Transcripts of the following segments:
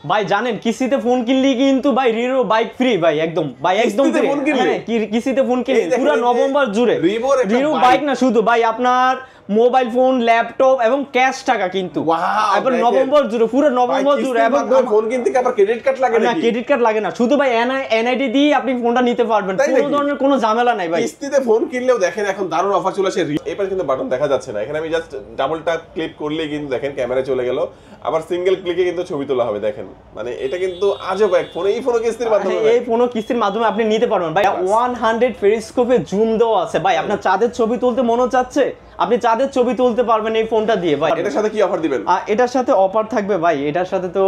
ভাই জানেন কিস্তিতে ফোন কিনলে কিন্তু ভাই রিরো বাইক ফ্রি ভাই, একদম ভাই একদম ফ্রি। হ্যাঁ কিস্তিতে ফোন কিনলে পুরো নভেম্বর জুড়ে রিরো বাইক না শুধু ভাই, আপনার মোবাইল ফোন, ল্যাপটপ এবং ক্যাশ টাকা কিন্তু এবার নভেম্বর জুড়ে, পুরো নভেম্বর জুড়ে। এবং ফোন কিনতে কি আবার ক্রেডিট কার্ড লাগে না? ক্রেডিট কার্ড লাগে না, শুধু ভাই এনআইডি দিয়ে আপনি ফোনটা নিতে পারবেন, কোনো ধরনের কোনো ঝামেলা নাই ভাই। কিস্তিতে ফোন কিনলেও দেখেন এখন দারুণ অফার চলে আসে। এবার কিন্তু বাটন দেখা যাচ্ছে না, এখানে আমি জাস্ট ডাবল ট্যাপ ক্লিক করলেই কিন্তু দেখেন ক্যামেরা চলে গেল, আবার সিঙ্গেল ক্লিকে কিন্তু ছবি তোলা হবে। দেখেন মানে এটা কিন্তু আজব এক ফোন। এই ফোনও কিস্তির মাধ্যমে, এই ফোনও কিস্তির মাধ্যমে আপনি নিতে পারবেন ভাই। 100 পেরিস্কোপে জুম দেওয়া আছে ভাই, আপনার চাঁদের ছবি তুলতে মনে চাচ্ছে, আপনি চাঁদের ছবি তুলতে পারবেন এই ফোনটা দিয়ে ভাই। এটার সাথে কি অফার দিবেন? এটার সাথে অফার থাকবে ভাই, এটার সাথে তো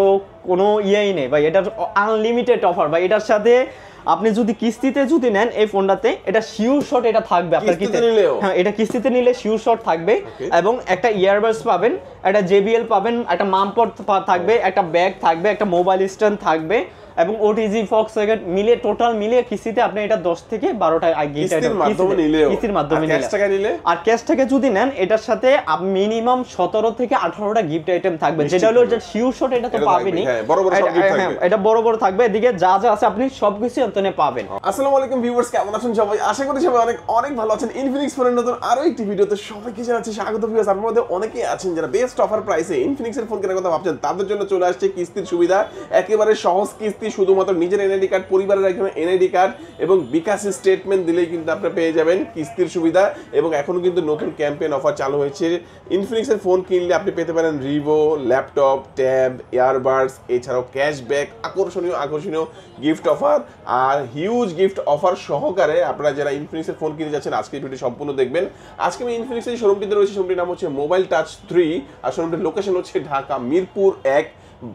কোনো ইয়েই নেই ভাই, এটার আনলিমিটেড অফার ভাই। এটার সাথে আপনি যদি কিস্তিতে যদি নেন এই ফোনটাতে, এটা শিওর শট এটা থাকবে আপনার কিস্তিতে। হ্যাঁ এটা কিস্তিতে নিলে শিওর শট থাকবে, এবং একটা ইয়ারবাডস পাবেন, একটা JBL পাবেন, একটা মামপট থাকবে, একটা ব্যাগ থাকবে, একটা মোবাইল স্ট্যান্ড থাকবে, এবং ওটিজি ফক্স ওয়াগন মিলে টোটাল মিলে কিস্তিতে আপনি এটা 10 থেকে 12টা কিস্তির মাধ্যমে নিলে। আর ক্যাশ থেকে যদি নেন এটার সাথে মিনিমাম 17 থেকে 18টা গিফট আইটেম থাকবে, যেটা হলো যে শিওর শট এটা তো পাবেনই, এটা বড় বড় থাকবে। এদিকে যা যা আছে আপনি সবকিছু এখানে পাবেন। আসসালামু আলাইকুম ভিউয়ার্স, কেমন আছেন সবাই? আশা করি সবাই অনেক অনেক ভালো আছেন। ইনফিনিক্স ফোনের নতুন আরো একটি ভিডিওতে সবাইকে জানাচ্ছি স্বাগত। ভিউয়ার্স আপনাদের মধ্যে অনেকেই আছেন যারা বেস্ট অফার প্রাইসে ইনফিনিক্স এর ফোন কেনার কথা ভাবছেন, তাদের জন্য চলে আসছে কিস্তির সুবিধা। একেবারে সহজ কিস্তি, শুধুমাত্র নিজের এনআইডি কার্ড, পরিবারের একজন এনআইডি কার্ড এবং বিকাশ স্টেটমেন্ট দিলেই কিন্তু আপনি পেয়ে যাবেন কিস্তির সুবিধা। এবং এখনো কিন্তু নতুন ক্যাম্পেইন অফার চালু হয়েছে। ইনফিনিক্স এর ফোন কিনলে আপনি পেতে পারেন রিভো, ল্যাপটপ, ট্যাব, ইয়ারবাডস, এছাড়াও ক্যাশব্যাক, আকর্ষণীয় গিফট অফার আর হিউজ গিফট অফার সহকারে। আপনারা যারা ইনফিনিক্স এর ফোন কিনতে যাচ্ছেন আজকে ভিডিও সম্পূর্ণ দেখবেন। আজকে আমি ইনফিনিক্স এর শোরুমটিতে রয়েছে, শোরুমটির নাম হচ্ছে মোবাইল টাচ 3 আর শোরুমটির লোকেশন হচ্ছে ঢাকা মিরপুর 1।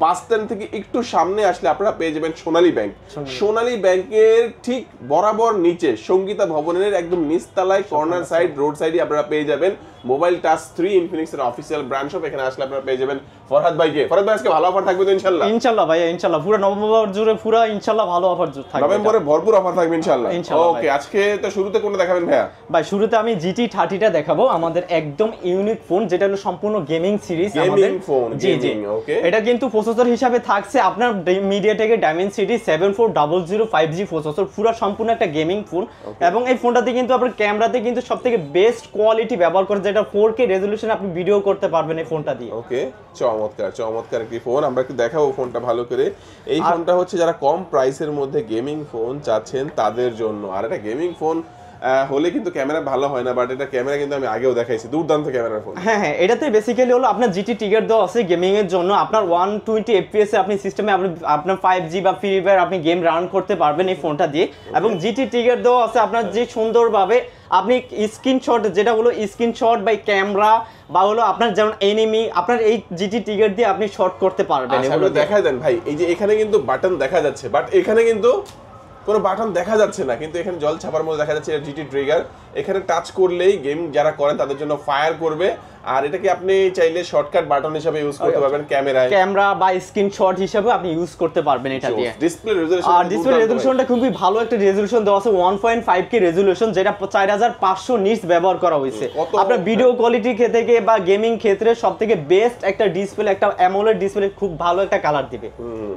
বাস স্ট্যান্ড থেকে একটু সামনে আসলে আপনারা পেয়ে যাবেন সোনালী ব্যাংক। সোনালী ব্যাংকের ঠিক বরাবর নিচে সঙ্গীতা ভবনের একদম নিচতলায় কর্নার সাইড রোড সাইডে আপনারা পেয়ে যাবেন মোবাইল টাচ 3 ইনফিনিক্স এর অফিসিয়াল ব্র্যান্ড শপ। এখানে আসলে আপনারা পেয়ে যাবেন ফরহাদ ভাইকে। ফরহাদ ভাই আজকে ভালো অফার থাকবে তো ইনশাআল্লাহ? ইনশাআল্লাহ ভাই, ইনশাআল্লাহ পুরো নভেম্বর জুড়ে পুরো ইনশাআল্লাহ ভালো অফার থাকবে, নভেম্বরে ভরপুর অফার থাকবে ইনশাআল্লাহ। ওকে, আজকে তো শুরুতে কোনটা দেখাবেন ভাইয়া? ভাই শুরুতে আমি GT30টা দেখাবো, আমাদের একদম ইউনিক ফোন, যেটা হলো সম্পূর্ণ গেমিং সিরিজ আমাদের। জি জি, ওকে। এটা কিন্তু প্রসেসর হিসাবে থাকছে আপনার মিডিয়াটেকের ডাইমেনসিটি 7400 5G প্রসেসর, পুরো সম্পূর্ণ একটা গেমিং ফোন। এবং এই ফোনটাতে কিন্তু আপনার ক্যামেরাতে কিন্তু সবথেকে বেস্ট কোয়ালিটি ব্যবহার করে, যেটা 4K রেজোলিউশন আপনি ভিডিও করতে পারবেন এই ফোনটা দিয়ে। ওকে, চমৎকার একটি ফোন। আমরা একটু দেখাবো ফোনটা ভালো করে। এই ফোনটা হচ্ছে যারা কম প্রাইসের মধ্যে গেমিং ফোন চাচ্ছেন তাদের জন্য। আর এটা গেমিং ফোন হলে কিন্তু ক্যামেরা ভালো হয় না, বাট এটা ক্যামেরা কিন্তু আমি আগেও দেখাইছি, দুর্দান্ত ক্যামেরার ফোন। হ্যাঁ, এটাতে বেসিক্যালি হলো আপনার GT ট্রিগার দেওয়া আছে গেমিং এর জন্য। আপনার 120 FPS এ আপনি সিস্টেমে আপনার 5G বা ফ্রি ফায়ার আপনি গেম রান করতে পারবেন এই ফোনটা দিয়ে। এবং GT ট্রিগার দেওয়া আছে আপনার যে সুন্দরভাবে আপনি স্ক্রিনশট, যেটা হলো স্ক্রিনশট বাই ক্যামেরা বা হলো আপনার যেমন এনিমি, আপনার এই GT ট্রিগার দিয়ে আপনি শট করতে পারবেন। এগুলো দেখায় দেন ভাই। এই যে এখানে কিন্তু বাটন দেখা যাচ্ছে, বাট এখানে কিন্তু কোনো বাটন দেখা যাচ্ছে না, কিন্তু এখানে জল ছাপার মধ্যে দেখা যাচ্ছে এটা GT ট্রিগার। এখানে টাচ করলেই গেম যারা করেন তাদের জন্য ফায়ার করবে। আর এটাকে আপনি চাইলে শর্টকাট বাটন হিসেবে ইউজ করতে পারবেন, ক্যামেরা বা স্ক্রিনশট হিসেবে আপনি ইউজ করতে পারবেন এটা দিয়ে। ডিসপ্লে রেজোলিউশন, আর ডিসপ্লে রেজোলিউশনটা খুবই ভালো একটা রেজোলিউশন দেওয়া আছে, 1.5K রেজোলিউশন, যেটা 4500 নিটস ব্যবহার করা হয়েছে। আপনার ভিডিও কোয়ালিটি থেকে বা গেমিং ক্ষেত্রে সবথেকে বেস্ট একটা ডিসপ্লে, একটা অ্যামোলেড ডিসপ্লে, খুব ভালো একটা কালার দিবে।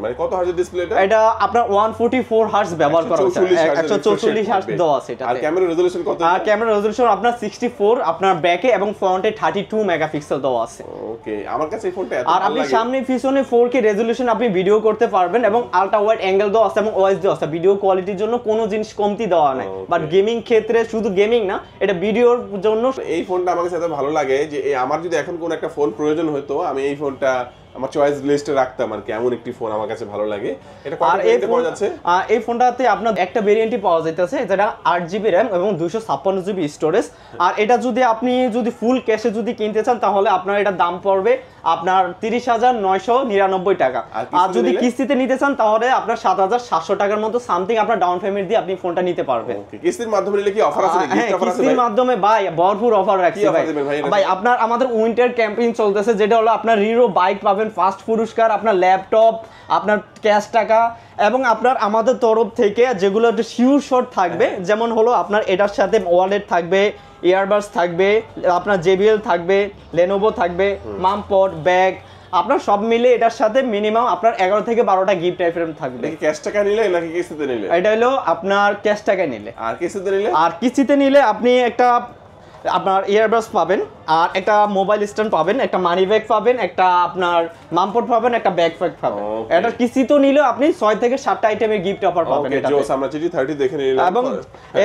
মানে কত হার্জ ডিসপ্লে এটা? এটা আপনার 144 হার্জ ব্যবহার করা হয়েছে, 144 হার্জ দেওয়া আছে এটা। আর ক্যামেরা রেজোলিউশন কত? আর ক্যামেরা রেজোলিউশন আপনার 64, আপনার ব্যাকে এবং ফ্রন্টে 32 মেগাপিক্সেল দেওয়া আছে। ওকে, আমার কাছে এই ফোনটা এত আর আপনি সামনে পিছনে 4K রেজোলিউশন আপনি ভিডিও করতে পারবেন, এবং আলট্রা ওয়াইড অ্যাঙ্গেল দেওয়া আছে এবং ওএস দেওয়া আছে। ভিডিও কোয়ালিটির জন্য কোনো জিনিস কমতি দেওয়া নাই, বাট গেমিং ক্ষেত্রে শুধু গেমিং না, এটা ভিডিওর জন্য এই ফোনটা আমার কাছে এত ভালো লাগে যে আমার যদি এখন কোন একটা ফোন প্রয়োজন হতো আমি এই ফোনটা আমার চয়েস লিস্টে রাখতাম আর কি। এমন একটি ফোন আমার কাছে ভালো লাগে। এটা কত দামে পাওয়া যাচ্ছে? এই ফোনটাতে আপনার একটা ভেরিয়েন্টই পাওয়া যাইতেছে, যেটা 8GB RAM এবং 256GB স্টোরেজ। আর এটা যদি আপনি ফুল ক্যাশে যদি কিনতে চান তাহলে আপনার এটা দাম পড়বে আপনার 30,999 টাকা। আর যদি কিস্তিতে নিতে চান তাহলে আপনার 7,700 টাকার মতো সামথিং আপনার ডাউন পেমেন্ট দিয়ে আপনি ফোনটা নিতে পারবেন। কিস্তির মাধ্যমে নিলে কি অফার আছে? হ্যাঁ, কিস্তির মাধ্যমে ভাই ভরপুর অফার রাখছি ভাই। আপনার আমাদের উইন্টার ক্যাম্পেইন চলতেছে, যেটা হলো আপনার রিরো বাইক পাবেন ফার্স্ট পুরস্কার, আপনার ল্যাপটপ, আপনার ক্যাশ টাকা, এবং আপনার আমাদের তরফ থেকে যেগুলো একটা শিওর শট থাকবে, যেমন হলো আপনার এটার সাথে ওয়ালেট থাকবে, ইয়ারবাডস থাকবে, আপনার JBL থাকবে, লেনোভো থাকবে, মামপট ব্যাগ, আপনার সব মিলে এটার সাথে মিনিমাম আপনার 11 থেকে 12টা গিফট আইটেম থাকবে। এটা কি ক্যাশ টাকা নিলে নাকি কিস্তিতে নিলে? এটা হলো আপনার ক্যাশ টাকা নিলে। আর কিস্তিতে নিলে? আর কিস্তিতে নিলে আপনি একটা আপনার ইয়ারবাডস পাবেন, আর একটা মোবাইল স্ট্যান্ড পাবেন, একটা মানি ব্যাগ পাবেন, একটা আপনার মামপট পাবেন, একটা ব্যাকপ্যাক পাবেন। এটা কিস্তিতে নিলে আপনি 6 থেকে 7টা আইটেমের গিফট অফার পাবেন এটাতে। ওকে, আমরা GT30 দেখে নিলাম। এবং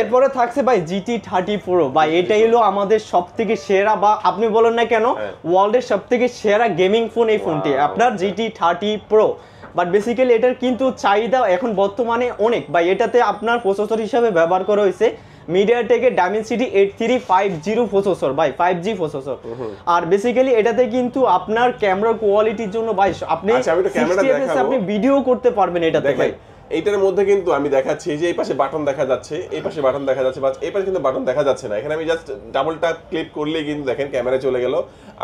এরপরে থাকছে ভাই GT30 Pro। ভাই এটাই হলো আমাদের সবথেকে সেরা, বা আপনি বলেন না কেন ওয়ার্ল্ডের সবথেকে সেরা গেমিং ফোন এই ফোনটি আপনার GT30 Pro। বাট বেসিক্যালি এটার কিন্তু চাহিদা এখন বর্তমানে অনেক ভাই। এটাতে আপনার প্রসেসর হিসাবে ব্যবহার করা হয়েছে মিডিয়াটেকের Dimensity 8350 প্রসেসর ভাই, 5G প্রসেসর। আর বেসিক্যালি এটাতে কিন্তু আপনার ক্যামেরা কোয়ালিটির জন্য ভাই আপনি আপনি ভিডিও করতে পারবেন এটাতে ভাই। এইটার মধ্যে কিন্তু আমি দেখাচ্ছি যে এই পাশে বাটন দেখা যাচ্ছে, এই পাশে বাটন দেখা যাচ্ছে, বাট এই পাশে কিন্তু বাটন দেখা যাচ্ছে না। এখানে আমি জাস্ট ডাবল ট্যাপ ক্লিক করলেই কিন্তু দেখেন ক্যামেরা চলে গেল,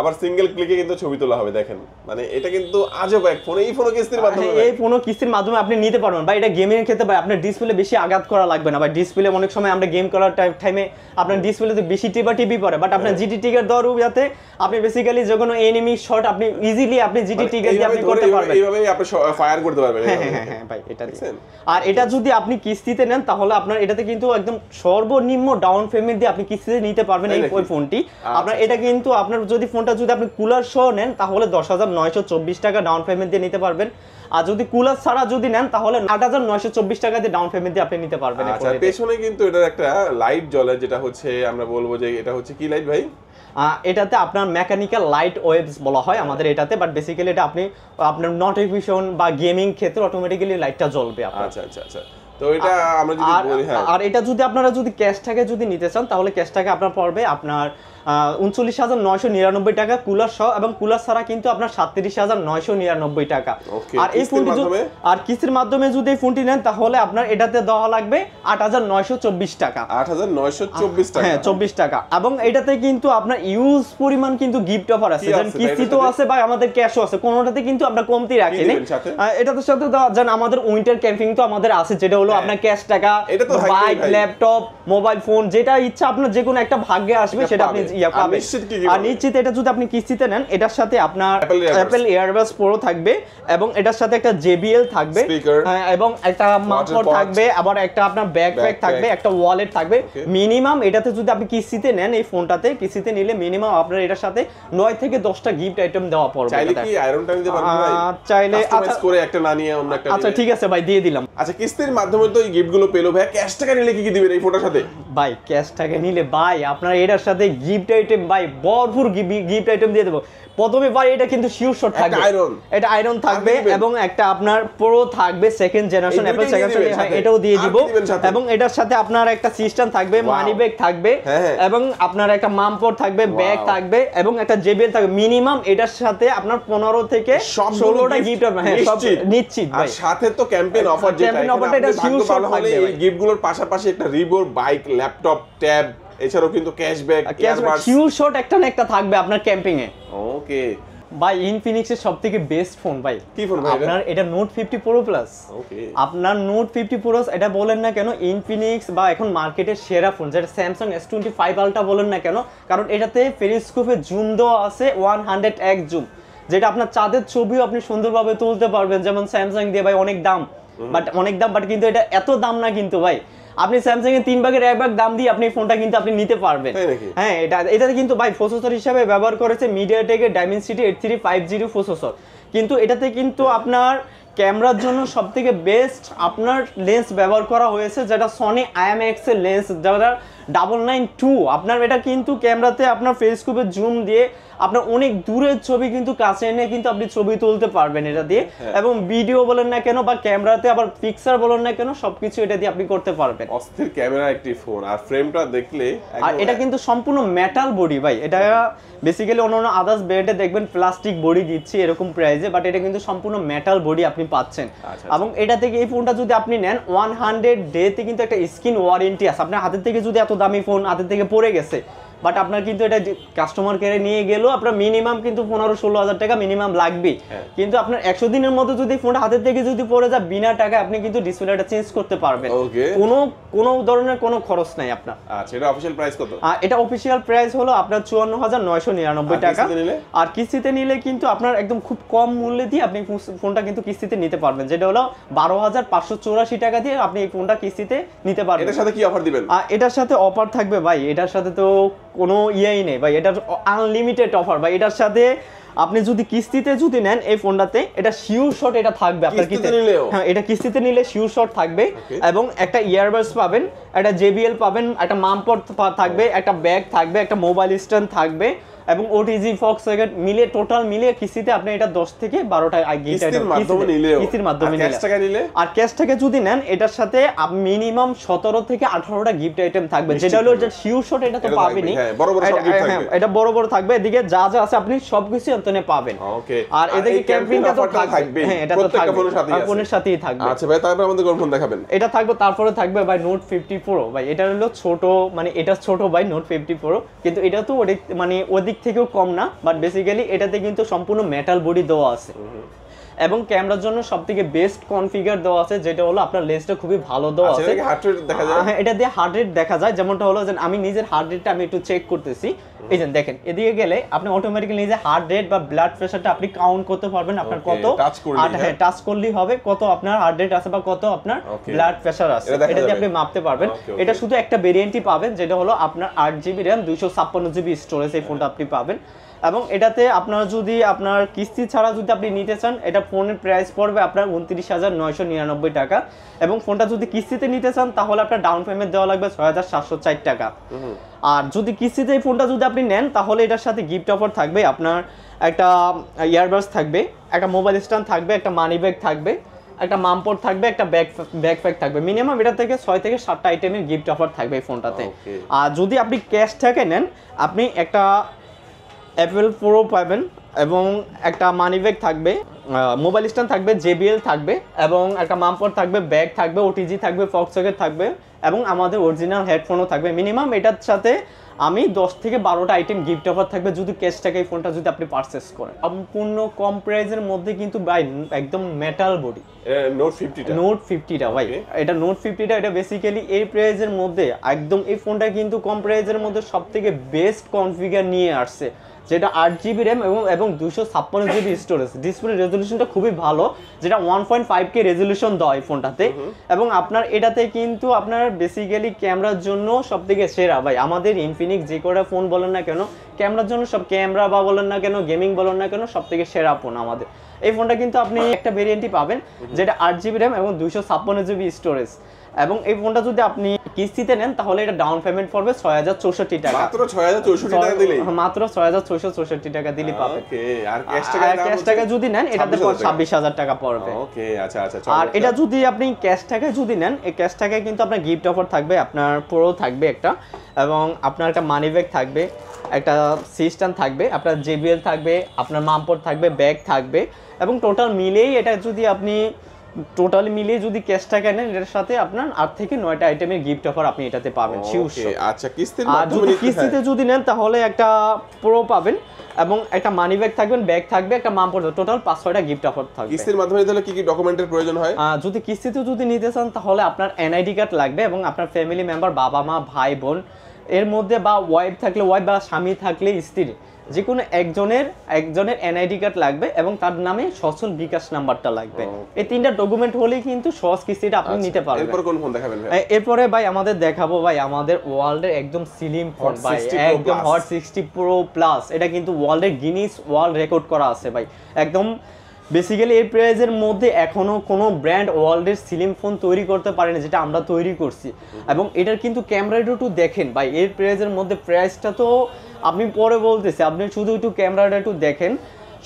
আবার সিঙ্গেল ক্লিকে কিন্তু ছবি তোলা হবে। দেখেন মানে এটা কিন্তু আজব এক ফোন। এই ফোনও কিস্তির মাধ্যমে, এই ফোনও কিস্তির মাধ্যমে আপনি নিতে পারবেন ভাই। এটা গেমিং এর ক্ষেত্রে ভাই আপনার ডিসপ্লে বেশি আঘাত করা লাগবে না ভাই। ডিসপ্লে অনেক সময় আমরা গেম করার টাইমে আপনার ডিসপ্লেতে বেশি টিপি পড়ে, বাট আপনার জিটি টিকার দেওয়ার যাতে আপনি বেসিক্যালি যে কোনো এনিমি শট আপনি ইজিলি আপনি জিটি টিকার দিয়ে আপনি করতে পারবেন, এইভাবে আপনি ফায়ার করতে পারবেন। হ্যাঁ ভাই এটা দেখছেন। আর এটা যদি আপনি কিস্তিতে নেন তাহলে আপনার এটাতে কিন্তু একদম সর্বনিম্ন ডাউন পেমেন্ট দিয়ে আপনি কিস্তিতে নিতে পারবেন এই ফোনটি। আপনার এটা কিন্তু আপনার যদি ফোনটা যদি আপনি কুলার সহ নেন তাহলে 10,924 টাকা ডাউন পেমেন্ট দিয়ে নিতে পারবেন। আর যদি কুলার ছাড়া যদি নেন তাহলে 8,924 টাকা দিয়ে ডাউন পেমেন্ট দিয়ে আপনি নিতে পারবেন। আচ্ছা, পেছনে কিন্তু এটার একটা লাইট জ্বলে, যেটা হচ্ছে আমরা বলবো যে এটা হচ্ছে কি লাইট ভাই? এটাতে আপনার মেকানিক্যাল লাইট ওয়েভস বলা হয় আমাদের এটাতে, বাট বেসিক্যালি এটা আপনি আপনার নোটিফিকেশন বা গেমিং ক্ষেত্রে অটোমেটিক্যালি লাইটটা জ্বলবে আপনার। আচ্ছা। তো এটা আমরা যদি বলি, হ্যাঁ। আর এটা যদি আপনারা যদি ক্যাশ টাকা যদি নিতে চান তাহলে ক্যাশ টাকা আপনার পড়বে আপনার 39,999 টাকা কুলার সহ, এবং কুলার ছাড়া কিন্তু আপনার 37,999 টাকা। আর এই ফোনটি আর কিস্তির মাধ্যমে যদি এই ফোনটি নেন তাহলে আপনার এটাতে দেওয়া লাগবে 8,924 টাকা। 8,924 টাকা, হ্যাঁ 24 টাকা। এবং এটাতে কিন্তু আপনার ইউজ পরিমাণ কিন্তু গিফট অফার আছে, যেমন কিস্তিতেও আছে বা আমাদের ক্যাশও আছে, কোনোটাতে কিন্তু আমরা কমতি রাখিনি। এটাতে সাথে জান আমাদের উইন্টার ক্যাম্পিং তো আমাদের আছে, যেটা হলো আপনার ক্যাশ টাকা, বাইক, ল্যাপটপ, মোবাইল ফোন, যেটা ইচ্ছা আপনার যে কোনো একটা ভাগ্যে আসবে সেটা আপনি পাবেন। আর নিশ্চিত এটা যদি আপনি কিস্তিতে নেন এটার সাথে আপনার অ্যাপল এয়ারবাডস প্রো থাকবে, এবং এটার সাথে একটা JBL থাকবে, এবং একটা মাউথপড থাকবে, আবার একটা আপনার ব্যাকপ্যাক থাকবে, একটা ওয়ালেট থাকবে। মিনিমাম এটাতে যদি আপনি কিস্তিতে নেন এই ফোনটাতে, কিস্তিতে নিলে মিনিমাম আপনার এটার সাথে 9 থেকে 10টা গিফট আইটেম দেওয়া পড়বে। চাইলে কি আয়রনটা নিতে পারবেন ভাই? চাইলে কাস্টমাইজ করে একটা না নিয়ে অন্য একটা। আচ্ছা ঠিক আছে ভাই, দিয়ে দিলাম। আচ্ছা, কিস্তির মাধ্যমে তো এই গিফটগুলো পেলো ভাই, ক্যাশ টাকা নিলে কি কি দিবেন এই ফোনটার সাথে? ভাই ক্যাশ টাকা নিলে ভাই আপনার এটার সাথে গিফট আইটেম ভাই ভরপুর গিফট আইটেম দিয়ে দেবো। প্রথমে ভাই এটা কিন্তু শিওর শট থাকবে, এটা আয়রন থাকবে, এবং একটা আপনার প্রো থাকবে second generation Apple second generation, এটাও দিয়ে দিব। এবং এটার সাথে আপনার একটা সিস্টেম থাকবে, মানি ব্যাগ থাকবে, এবং আপনার একটা মামপট থাকবে, ব্যাগ থাকবে, এবং একটা JBL থাকবে। মিনিমাম এটার সাথে আপনার 15 থেকে 16টা গিফট হবে। হ্যাঁ সব নিশ্চিত ভাই। আর সাথে তো ক্যাম্পেইন অফার, যেটা ক্যাম্পেইন অফারটা এটা শিওর শট থাকবে। এই গিফটগুলোর পাশাপাশি একটা রিবোর বাইক, ল্যাপটপ, ট্যাব, এছাড়াও কিন্তু ক্যাশব্যাক, ইয়ারবাডস, শিওর শট একটা না একটা থাকবে আপনার ক্যাম্পিং এ। ওকে ভাই ইনফিনিক্স এর সবথেকে বেস্ট ফোন ভাই। কি ফোন ভাই? আপনার এটা নোট 50 প্রো প্লাস। ওকে, আপনার আপনার নোট 50 প্রো এটা বলেন না কেন ইনফিনিক্স বা এখন মার্কেটের সেরা ফোন, যেটা স্যামসাং S25 আলট্রা বলেন না কেন, কারণ এটাতে পেরিস্কোপে জুম দেওয়া আছে 100x জুম, যেটা আপনার চাঁদের ছবিও আপনি সুন্দরভাবে তুলতে পারবেন। যেমন স্যামসাং দিয়ে ভাই অনেক দাম, বাট কিন্তু এটা এত দাম না কিন্তু ভাই। আপনি স্যামসাং এর 3 ভাগের 1 ভাগ দাম দিয়ে আপনি ফোনটা কিন্তু আপনি নিতে পারবেন। হ্যাঁ এটাতে কিন্তু ভাই প্রসেসর হিসেবে ব্যবহার করেছে মিডিয়াটেকের Dimensity 8350 প্রসেসর, কিন্তু এটাতে কিন্তু আপনার ক্যামেরার জন্য সবথেকে বেস্ট আপনার লেন্স ব্যবহার করা হয়েছে, যেটা সনি IMX এর লেন্স, যেটা 992। আপনার এটা কিন্তু ক্যামেরাতে আপনার পেরিস্কোপে জুম দিয়ে আপনার অনেক দূরের ছবি কিন্তু কাছে এনে কিন্তু আপনি ছবি তুলতে পারবেন এটা দিয়ে, এবং ভিডিও বলেন না কেন বা ক্যামেরাতে আবার পিকচার বলেন না কেন সবকিছু এটা দিয়ে আপনি করতে পারবেন। অস্থির ক্যামেরা একটি ফোন, আর ফ্রেমটা দেখলে আর এটা কিন্তু সম্পূর্ণ মেটাল বডি ভাই। এটা বেসিক্যালি অন্যান্য আদার্স ব্র্যান্ডে দেখবেন প্লাস্টিক বডি দিচ্ছে এরকম প্রাইসে, বাট এটা কিন্তু সম্পূর্ণ মেটাল বডি আপনি পাচ্ছেন। এবং এটা থেকে এই ফোনটা যদি আপনি নেন 100 ডেতে কিন্তু একটা স্ক্রিন ওয়ারেন্টি আছে। আপনার হাতের থেকে যদি এত দামি ফোন হাতের থেকে পড়ে গেছে, বাট আপনার কিন্তু এটা কাস্টমার কেয়ারে নিয়ে গেলেও আপনার মিনিমাম কিন্তু 15-16 হাজার টাকা মিনিমাম লাগবে। কিন্তু আপনার 100 দিনের মধ্যে যদি ফোনটা হাতের থেকে যদি পড়ে যায় বিনা টাকায় আপনি কিন্তু ডিসপ্লেটা চেঞ্জ করতে পারবেন। কোনো ধরনের কোনো খরচ নাই আপনার। আচ্ছা, এটা অফিশিয়াল প্রাইস কত? এটা অফিশিয়াল প্রাইস হলো আপনার 54,999 টাকা। আর কিস্তিতে নিলে কিন্তু আপনার একদম খুব কম মূল্যে দিয়ে আপনি ফোনটা কিন্তু কিস্তিতে নিতে পারবেন, যেটা হলো 12,584 টাকা দিয়ে আপনি এই ফোনটা কিস্তিতে নিতে পারবেন। এটার সাথে কি অফার দিবেন? এটার সাথে অফার থাকবে ভাই, এটার সাথে তো কোনো ইয়েই নেই ভাই, এটার আনলিমিটেড অফার ভাই। এটার সাথে আপনি যদি কিস্তিতে যদি নেন এই ফোনটাতে, এটা শিওর শট এটা থাকবে আপনার কিস্তিতে। হ্যাঁ, এটা কিস্তিতে নিলে শিওর শট থাকবে এবং একটা ইয়ারবাডস পাবেন, একটা JBL পাবেন, একটা মামপট থাকবে, একটা ব্যাগ থাকবে, একটা মোবাইল স্ট্যান্ড থাকবে এবং OTG ফক্স সকেট মিলে টোটাল মিলে কিস্তিতে আপনি এটা 10 থেকে 12টা কিস্তির মাধ্যমে নিলে। আর ক্যাশ থেকে যদি নেন এটার সাথে মিনিমাম 17 থেকে 18টা গিফট আইটেম থাকবে, যেটা হলো যে শিওর শট এটা তো পাবেনই। এটা বড় বড় থাকবে, এদিকে যা যা আছে আপনি সবকিছু এখানে পাবেন। আর এদিকে ক্যাম্পিংটা তো থাকবে। হ্যাঁ, এটা তো থাকবে, ফোনের সাথেই থাকবে। আচ্ছা ভাই, তারপর আমাদের কোন ফোন দেখাবেন? এটা থাকবে, তারপরে থাকবে ভাই নোট 50 প্রো ভাই। এটা হলো ছোট, মানে এটা ছোট ভাই নোট 50 প্রো, কিন্তু এটা তো মানে ওদিক থেকেও কম না, বাট বেসিক্যালি এটাতে কিন্তু সম্পূর্ণ মেটাল বডি দেওয়া আছে এবং ক্যামেরার জন্য সবথেকে বেস্ট কনফিগার দেওয়া আছে, যেটা হলো আপনার লেন্সটা খুবই ভালো দেওয়া আছে। হ্যাঁ, এটা দিয়ে হার্ট রেট দেখা যায়, যেমনটা হলো যে আমি নিজের হার্ট রেটটা আমি একটু চেক করতেছি। এই যে দেখেন, এদিকে গেলে আপনি অটোমেটিক্যালি নিজে হার্ট রেট বা ব্লাড প্রেসারটা আপনি কাউন্ট করতে পারবেন, আপনার কত টাচ করলেই হবে কত আপনার হার্ট রেট আছে বা কত আপনার ব্লাড প্রেসার আছে, এটা দিয়ে আপনি মাপতে পারবেন। এটা শুধু একটা ভেরিয়েন্টই পাবেন, যেটা হলো আপনার 8GB RAM 256GB স্টোরেজ এই ফোনটা আপনি পাবেন। এবং এটাতে আপনার যদি আপনার কিস্তি ছাড়া যদি আপনি নিতে চান, এটা ফোনের প্রাইস পড়বে আপনার 29,999 টাকা এবং ফোনটা যদি কিস্তিতে নিতে চান তাহলে আপনার ডাউন পেমেন্ট দেওয়া লাগবে 6,704 টাকা। আর যদি কিস্তিতে এই ফোনটা যদি আপনি নেন তাহলে এটার সাথে গিফট অফার থাকবে, আপনার একটা ইয়ারবাডস থাকবে, একটা মোবাইল স্ট্যান্ড থাকবে, একটা মানি ব্যাগ থাকবে, একটা মামপট থাকবে, একটা ব্যাকপ্যাক থাকবে। মিনিমাম এটা থেকে 6 থেকে 7টা আইটেমের গিফট অফার থাকবে এই ফোনটাতে। আর যদি আপনি ক্যাশ থেকে নেন, আপনি একটা অ্যাপেল প্রো পাবেন এবং একটা মানি ব্যাগ থাকবে, মোবাইল স্ট্যান্ড থাকবে, JBL থাকবে এবং একটা মামপট থাকবে, ব্যাগ থাকবে, OTG থাকবে, ফক্স সকেট থাকবে এবং আমাদের অরিজিনাল হেডফোনও থাকবে। মিনিমাম এটার সাথে আমি 10 থেকে 12টা আইটেম গিফট অফার থাকবে যদি ক্যাশ টাকা এই ফোনটা যদি আপনি পারচেস করেন। সম্পূর্ণ কম প্রাইসের মধ্যে কিন্তু ভাই একদম মেটাল বডি নোট 50টা ভাই। এটা নোট 50টা, এটা বেসিক্যালি এই প্রাইসের মধ্যে একদম এই ফোনটা কিন্তু কম প্রাইসের মধ্যে সবথেকে বেস্ট কনফিগার নিয়ে আসছে, যেটা 8GB RAM এবং 256GB স্টোরেজ। ডিসপ্লে রেজলিউশনটা খুবই ভালো, যেটা 1.5K রেজলিউশন দেয় এই ফোনটাতে এবং আপনার এটাতে কিন্তু আপনার বেসিক্যালি ক্যামেরার জন্য সবথেকে সেরা ভাই। আমাদের ইনফিনিক্স যে কটা ফোন বলেন না কেন, ক্যামেরার জন্য সব ক্যামেরা বা বলেন না কেন, গেমিং বলেন না কেন, সবথেকে সেরা ফোন আমাদের এই ফোনটা। কিন্তু আপনি একটা ভেরিয়েন্টই পাবেন যেটা 8GB RAM এবং 256GB স্টোরেজ এবং এই ফোনটা যদি আপনি কিস্তিতে নেন তাহলে এটা ডাউন পেমেন্ট পড়বে 6,064 টাকা। মাত্র 6,064 টাকা দিলেই? মাত্র 6,664 টাকা দিলে পাবেন। ওকে, আর ক্যাশ টাকা যদি নেন এটাতে 26,000 টাকা পড়বে। ওকে, আচ্ছা আচ্ছা। আর এটা যদি আপনি ক্যাশ টাকায় যদি নেন, এই ক্যাশ টাকায় কিন্তু আপনার গিফট অফার থাকবে, আপনার প্রো থাকবে একটা এবং আপনার একটা মানি ব্যাগ থাকবে, একটা সিস্টেম থাকবে, আপনার JBL থাকবে, আপনার মামপট থাকবে, ব্যাগ থাকবে এবং টোটাল মিলেই এটা যদি আপনি যদি ক্যাশ টাকা নেন এর সাথে আপনার 8 থেকে 9টা আইটেমের গিফট অফার আপনি এটাতে পাবেন। আচ্ছা, কিস্তিতে যদি নেন তাহলে একটা প্রো পাবেন এবং একটা মানি ব্যাগ থাকবেন, ব্যাগ থাকবে, একটা মামপট, টোটাল 5-6টা গিফট অফার থাকবে। কিস্তির মাধ্যমে তাহলে কি কি ডকুমেন্টের প্রয়োজন হয়? যদি কিস্তিতে যদি নিতে চান তাহলে আপনার NID কার্ড লাগবে এবং আপনার ফ্যামিলি মেম্বার, বাবা মা, ভাই বোন এর মধ্যে বা ওয়াইফ থাকলে ওয়াইফ বা স্বামী থাকলে স্ত্রী, যে কোনো একজনের NID কার্ড লাগবে এবং তার নামে সচল বিকাশ নাম্বারটা লাগবে। এই 3টা ডকুমেন্ট হলেই কিন্তু সহজ কিস্তিটা আপনি নিতে পারবেন। এরপর কোন ফোন দেখাবেন ভাই? এরপরে ভাই আমাদের দেখাবো ভাই আমাদের ওয়ার্ল্ডের একদম স্লিম ফোন ভাই, একদম হট 60 Pro প্লাস। এটা কিন্তু ওয়ার্ল্ডের গিনিস ওয়ার্ল্ড রেকর্ড করা আছে ভাই। একদম বেসিক্যালি এই প্রাইজের মধ্যে এখনো কোনো ব্র্যান্ড ওয়ার্ল্ডের স্লিম ফোন তৈরি করতে পারেনি যেটা আমরা তৈরি করছি এবং এটার কিন্তু ক্যামেরাটা একটু দেখেন ভাই। এর প্রাইজের মধ্যে প্রাইসটা তো আপনি পরে বলতেছি, আপনি শুধু একটু ক্যামেরাটা একটু দেখেন।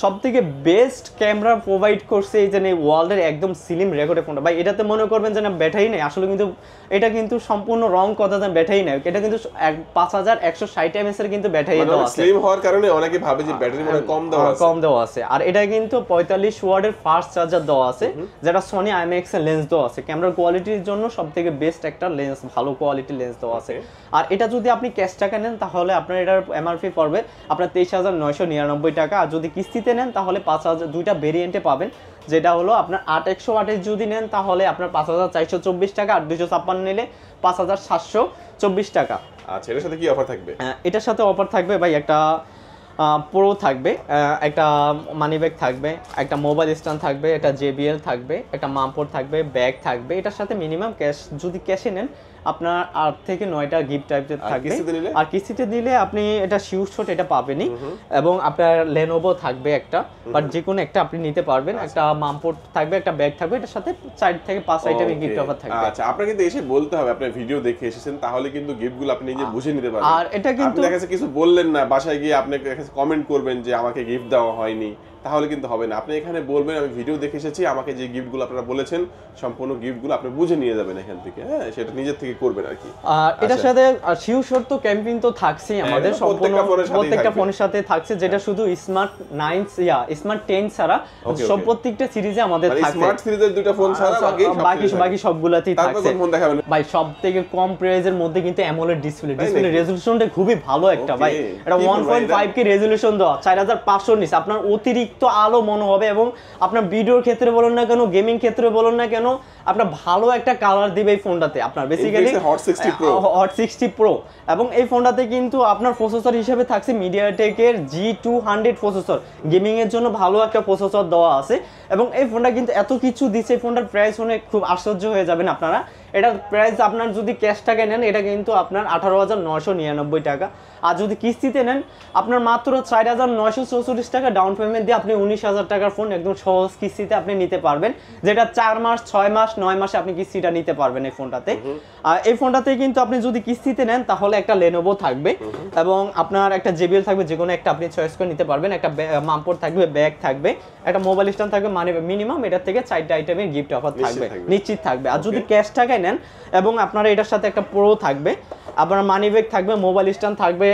সবথেকে বেস্ট ক্যামেরা প্রোভাইড করছে এই যে ওয়ার্ল্ডের একদম স্লিম রেকর্ডের ফোনটা ভাই। এটাতে মনে করবেন যে না ব্যাটারি নেই, আসলে কিন্তু এটা কিন্তু সম্পূর্ণ রং কথা, যে ব্যাটারি নেই, এটা কিন্তু 5160 mAh এর কিন্তু ব্যাটারি দেওয়া আছে। স্লিম হওয়ার কারণে অনেকে ভাবে যে ব্যাটারি মনে কম দেওয়া আছে, আর এটা কিন্তু 45 ওয়াটের ফাস্ট চার্জার দেওয়া আছে, যেটা সনি IMX এর লেন্স দেওয়া আছে। ক্যামেরার কোয়ালিটির জন্য সবথেকে বেস্ট একটা লেন্স, ভালো কোয়ালিটির লেন্স দেওয়া আছে। আর এটা যদি আপনি ক্যাশ টাকা নেন তাহলে আপনার এটার MRP পড়বে আপনার 23,999 টাকা। আর যদি কিস্তিতে নেন তাহলে 5,000, দুইটা ভেরিয়েন্টে পাবেন, যেটা হলো আপনার 8100 ওয়াটের যদি নেন তাহলে আপনার 5,424 টাকা, আর 256 নিলে 5,724 টাকা। আচ্ছা, এটার সাথে কি অফার থাকবে? এটার সাথে অফার থাকবে ভাই, একটা প্রো থাকবে, একটা মানি ব্যাগ থাকবে, একটা মোবাইল স্ট্যান্ড থাকবে, একটা JBL থাকবে, একটা মামপোর্ট থাকবে, ব্যাগ থাকবে। এটার সাথে মিনিমাম ক্যাশ, যদি ক্যাশে নেন আপনার 8 থেকে 9টা গিফট টাইপের থাকবে। আর কিস্তিতে দিলে আপনি এটা শিউর শট এটা পাবেনই, এবং আপনার লেনোভো থাকবে একটা, বাট যে কোনো একটা আপনি নিতে পারবেন। একটা মামপোর্ট থাকবে, একটা ব্যাগ থাকবে, এটার সাথে 4 থেকে 5 আইটেমের গিফট অফার থাকবে। আচ্ছা, আপনারা কিন্তু এসে বলতে হবে আপনার ভিডিও দেখে এসেছেন, তাহলে কিন্তু গিফটগুলো আপনি নিজে বুঝে নিতে পারবেন। আর এটা কিন্তু আপনি দেখা কিছু বললেন না, বাসায় গিয়ে আপনি কমেন্ট করবেন যে আমাকে গিফট দেওয়া হয়নি, তাহলে কিন্তু হবে না। আপনি এখানে বলবেন আমি ভিডিও দেখে এসেছি, আমাকে যে গিফটগুলো আপনারা বলেছেন সম্পূর্ণ গিফটগুলো আপনি বুঝে নিয়ে যাবেন এখান থেকে। হ্যাঁ, সেটা নিজের থেকে করবেন আর কি। আর এটার সাথে শিউ শট তো ক্যাম্পিং তো থাকছেই আমাদের, সম্পূর্ণ প্রত্যেকটা ফোনের সাথে থাকছে, যেটা শুধু স্মার্ট 9 স্মার্ট 10 ছাড়া সব প্রত্যেকটা সিরিজে আমাদের থাকছে। স্মার্ট সিরিজের দুটো ফোন ছাড়া বাকি সবগুলাতেই থাকছে। ফোন দেখাবেন ভাই সবথেকে কম প্রাইসের মধ্যে কিন্তু অ্যামোলেড ডিসপ্লে রেজোলিউশনটা খুবই ভালো একটা ভাই। এটা 1.5K রেজোলিউশন দেওয়া, 4500 নিচ, আপনার অতিরিক্ত আলো মনে হবে, এবং আপনার ভিডিওর ক্ষেত্রে বলুন না কেন, গেমিং ক্ষেত্রে বলুন না কেন, আপনার ভালো একটা কালার দিবে এই ফোনটাতে। আপনার বেসিক্যালি হট 60 প্রো, এবং এই ফোনটাতে কিন্তু আপনার প্রসেসর হিসেবে থাকছে মিডিয়াটেকের G200 প্রসেসর, গেমিং এর জন্য ভালো একটা প্রসেসর দেওয়া আছে। এবং এই ফোনটা কিন্তু এত কিছু দিচ্ছে, এই ফোনটার প্রাইস শুনে খুব আশ্চর্য হয়ে যাবেন আপনারা। এটার প্রাইস আপনার যদি ক্যাশ টাকায় নেন এটা কিন্তু আপনার 18,999 টাকা, আর যদি কিস্তিতে নেন আপনার মাত্র 4,944 টাকা ডাউন পেমেন্ট দিয়ে আপনি 19,000 টাকার ফোন একদম সহজ কিস্তিতে আপনি নিতে পারবেন, যেটা 4 মাস 6 মাস 9 মাসে আপনি কিস্তিটা নিতে পারবেন এই ফোনটাতে। আর এই ফোনটাতে কিন্তু আপনি যদি কিস্তিতে নেন তাহলে একটা লেনোভো থাকবে, এবং আপনার একটা JBL থাকবে, যে কোনো একটা আপনি চয়েস করে নিতে পারবেন, একটা মামপোর্ট থাকবে, ব্যাগ থাকবে, একটা মোবাইল স্ট্যান্ড থাকবে, মানে মিনিমাম এটার থেকে 4টা আইটেমের গিফট অফার থাকবে, নিশ্চিত থাকবে। আর যদি ক্যাশ টাকায় নেন এবং আপনার এটার সাথে একটা প্রো থাকবে, আপনার মানি ব্যাগ থাকবে, মোবাইল স্ট্যান্ড থাকবে,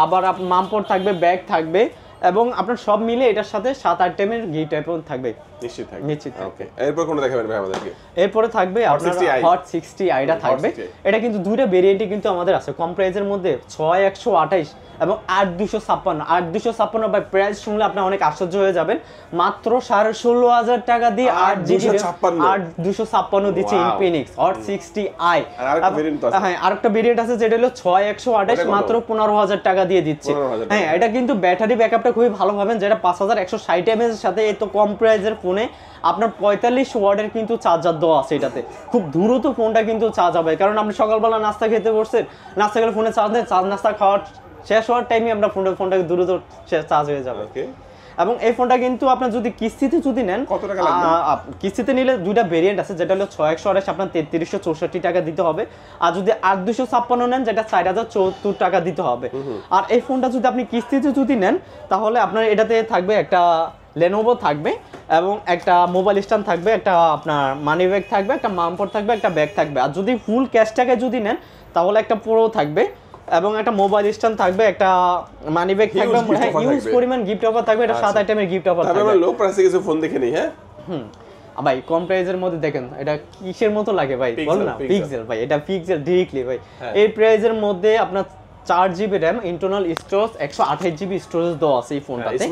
আবার মামপোর্ট থাকবে, ব্যাগ থাকবে, এবং আপনার সব মিলে এটার সাথে 7 আইটেমের গিফট থাকবে, নিশ্চিত থাকবে। এরপর কোন দেখাবেন ভাই আমাদেরকে? এরপরে থাকবে আপনার হট 60 আইটা থাকবে। এটা কিন্তু দুইটা ভেরিয়েন্টই কিন্তু আমাদের আছে, কম প্রাইসের মধ্যে 6128 এবং 8256। 8256 বাই প্রাইস শুনলে আপনি অনেক আশ্চর্য হয়ে যাবেন, মাত্র 16,500 টাকা দিয়ে 8GB 8256 দিচ্ছে ইনফিনিক্স হট 60i। হ্যাঁ, আরেকটা ভেরিয়েন্ট আছে যেটা হলো 6128, মাত্র 15,000 টাকা দিয়ে দিচ্ছে। হ্যাঁ, এটা কিন্তু ব্যাটারি ব্যাকআপটা খুবই ভালো পাবেন, যেটা 5160 mAh এর সাথে এত কম প্রাইসের ফোনে আপনার 45 ওয়াটের কিন্তু চার্জার দেওয়া আছে। এটাতে খুব দ্রুত ফোনটা কিন্তু চার্জ হবে, কারণ আপনি সকালবেলা নাস্তা খেতে বসছেন, নাস্তা খেলে ফোনে চার্জ নেই, নাস্তা খাওয়ার শেষ হওয়ার টাইমে আপনার ফোনটাকে দ্রুত চার্জ হয়ে যাবে। এবং এই ফোনটা কিন্তু আপনার যদি কিস্তিতে যদি নেন, কত টাকা লাগবে? কিস্তিতে নিলে দুইটা ভেরিয়েন্ট আছে, যেটা হলো 6128 আপনার 3364 টাকা দিতে হবে, আর যদি 8256 নেন যেটা 4074 টাকা দিতে হবে। আর এই ফোনটা যদি আপনি কিস্তিতে যদি নেন তাহলে আপনার এটাতে থাকবে একটা লেনোভো থাকবে, এবং একটা মোবাইল স্ট্যান্ড থাকবে, একটা আপনার মানি ব্যাগ থাকবে, একটা মামপোর্ট থাকবে, একটা ব্যাগ থাকবে। আর যদি ফুল ক্যাশ টাকায় যদি নেন তাহলে একটা প্রো থাকবে, এবং একটা মোবাইল স্ট্যান্ড থাকবে, একটা মানি ব্যাগ থাকবে, হিউজ পরিমাণ গিফট অফার থাকবে। এটা 7 আইটেমের গিফট অফার থাকবে। আমরা লো প্রাইসে কিছু ফোন দেখে নেই। হ্যাঁ ভাই, কম প্রাইসের মধ্যে দেখেন এটা কিসের মতো লাগে ভাই, বল না, পিক্সেল ভাই, এটা পিক্সেল ডাইরেক্টলি ভাই। এই প্রাইসের মধ্যে আপনার 4GB RAM, internal storage 128GB storage দেওয়া আছে এই ফোনটাতে,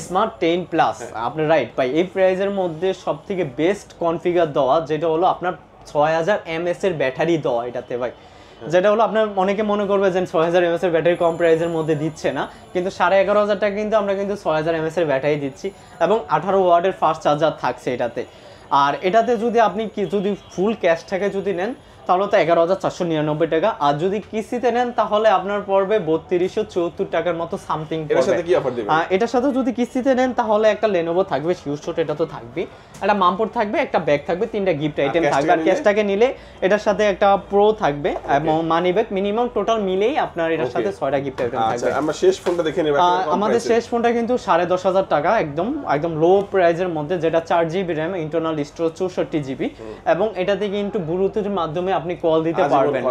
স্মার্ট 10 প্লাস। আপনি রাইট ভাই, এই প্রাইসের মধ্যে সবথেকে বেস্ট কনফিগার দেওয়া যেটা হলো আপনার 6000 mAh এর ব্যাটারি দেওয়া এটাতে ভাই, যেটা হলো আপনার অনেকে মনে করবে যে 6000 mAh এর ব্যাটারি কম প্রাইসের মধ্যে দিচ্ছে না, কিন্তু 11,500 টাকা কিন্তু আমরা কিন্তু 6000 mAh এর ব্যাটারি দিচ্ছি, এবং 18 ওয়াটের ফাস্ট চার্জার থাকছে এটাতে। আর এটাতে যদি আপনি যদি ফুল ক্যাশ টাকা যদি নেন তাহলে তো 11,499 টাকা। আর যদি কিস্তিতে নেন তাহলে আপনার পড়বে 3274 টাকার মতো সামথিং পড়বে। এর সাথে কি অফার দিবেন? এটার সাথে যদি কিস্তিতে নেন তাহলে একটা লেনোভো থাকবে শিউ শট, এটা তো থাকবে, একটা মামপোর্ট থাকবে, একটা ব্যাগ থাকবে, 3টা গিফট আইটেম থাকবে। আর ক্যাশটাকে নিলে এটার সাথে একটা প্রো থাকবে এবং মানি ব্যাগ, মিনিমাম টোটাল মিলেই আপনার এটার সাথে 6টা গিফট আইটেম থাকবে। আচ্ছা আমরা শেষ ফোনটা দেখে নেব। আমাদের শেষ ফোনটা কিন্তু 10,500 টাকা, একদম লো প্রাইজের মধ্যে, যেটা 4GB RAM, internal storage 64GB, এবং এটাতে কিন্তু ব্লুটুথের মাধ্যমে আপনি কল দিতে পারবেন।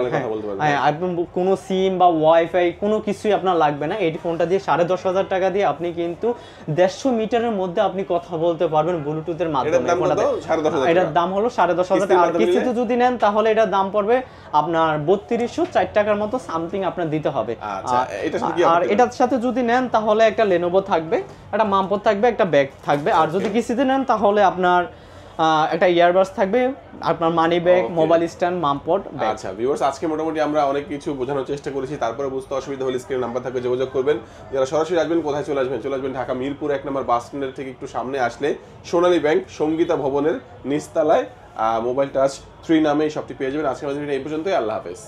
হ্যাঁ, একদম কোনো সিম বা ওয়াইফাই কোনো কিছুই আপনার লাগবে না। এই ফোনটা দিয়ে 10,500 টাকা দিয়ে আপনি কিন্তু 150 মিটারের মধ্যে আপনি কথা বলতে পারবেন ব্লুটুথের মাধ্যমে। এটার দাম হলো 10,500 টাকা। আর কিস্তিতে যদি নেন তাহলে এটার দাম পড়বে আপনার 3204 টাকার মতো সামথিং আপনার দিতে হবে। আর এটার সাথে যদি নেন তাহলে একটা লেনোভো থাকবে, একটা মামপোর্ট থাকবে, একটা ব্যাগ থাকবে। আর যদি কিস্তিতে নেন তাহলে আপনার একটা ইয়ারবাডস থাকবে, আপনার মানি ব্যাগ, মোবাইল স্ট্যান্ড, মামপোর্ট ব্যাগ। আচ্ছা ভিউয়ার্স, আজকে মোটামুটি আমরা অনেক কিছু বোঝানোর চেষ্টা করেছি, তারপরে বুঝতে অসুবিধা হলে স্ক্রিনে নাম্বার থাকবে, যোগাযোগ করবেন। যারা সরাসরি আসবেন, কোথায় চলে আসবেন ঢাকা মিরপুর 1 নম্বর বাস স্ট্যান্ডের থেকে একটু সামনে আসলে সোনালী ব্যাংক সঙ্গীতা ভবনের নিচতলায় মোবাইল টাচ 3 নামে এই শপটি পেয়ে যাবেন। আজকের ভিডিওটা এই পর্যন্তই। আল্লাহ হাফেজ।